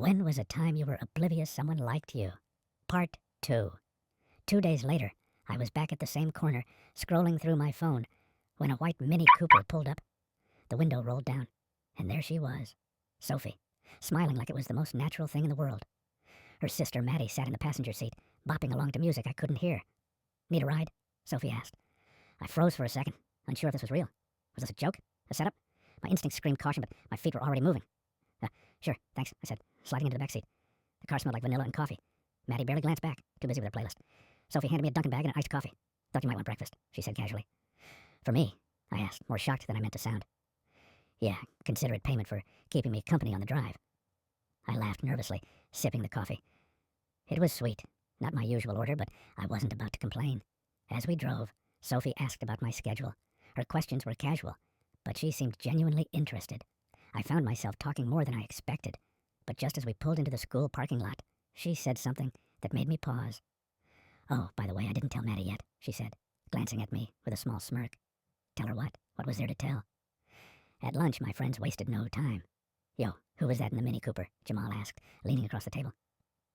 When was a time you were oblivious someone liked you? Part 2. 2 days later, I was back at the same corner, scrolling through my phone, when a white Mini Cooper pulled up. The window rolled down, and there she was, Sophie, smiling like it was the most natural thing in the world. Her sister Maddie sat in the passenger seat, bopping along to music I couldn't hear. "Need a ride?" Sophie asked. I froze for a second, unsure if this was real. Was this a joke? A setup? My instincts screamed caution, but my feet were already moving. Sure, thanks, I said, sliding into the back seat. The car smelled like vanilla and coffee. Maddie barely glanced back, too busy with her playlist. Sophie handed me a Dunkin' bag and an iced coffee. "Thought you might want breakfast," she said casually. "For me?" I asked, more shocked than I meant to sound. "Yeah, considerate payment for keeping me company on the drive." I laughed nervously, sipping the coffee. It was sweet, not my usual order, but I wasn't about to complain. As we drove, Sophie asked about my schedule. Her questions were casual, but she seemed genuinely interested. I found myself talking more than I expected, but just as we pulled into the school parking lot, she said something that made me pause. "Oh, by the way, I didn't tell Maddie yet," she said, glancing at me with a small smirk. "Tell her what? What was there to tell?" At lunch, my friends wasted no time. "Yo, who was that in the Mini Cooper?" Jamal asked, leaning across the table.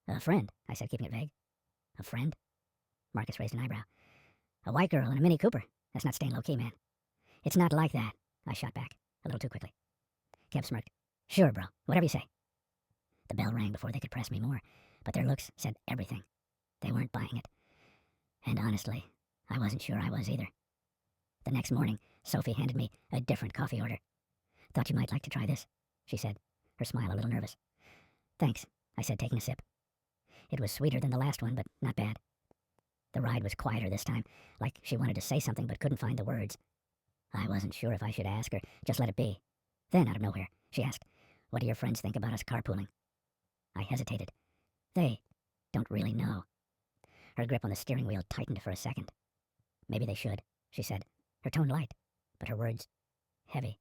"A friend," I said, keeping it vague. "A friend?" Marcus raised an eyebrow. "A white girl in a Mini Cooper. That's not staying low-key, man." "It's not like that," I shot back, a little too quickly. Kev smirked. "Sure, bro. Whatever you say." The bell rang before they could press me more, but their looks said everything. They weren't buying it. And honestly, I wasn't sure I was either. The next morning, Sophie handed me a different coffee order. "Thought you might like to try this," she said, her smile a little nervous. "Thanks," I said, taking a sip. It was sweeter than the last one, but not bad. The ride was quieter this time, like she wanted to say something but couldn't find the words. I wasn't sure if I should ask or just let it be. Then, out of nowhere, she asked, "What do your friends think about us carpooling?" I hesitated. "They don't really know." Her grip on the steering wheel tightened for a second. "Maybe they should," she said, her tone light, but her words heavy.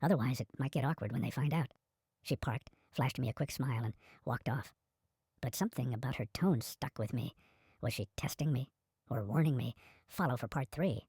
"Otherwise, it might get awkward when they find out." She parked, flashed me a quick smile, and walked off. But something about her tone stuck with me. Was she testing me, or warning me, follow for part 3?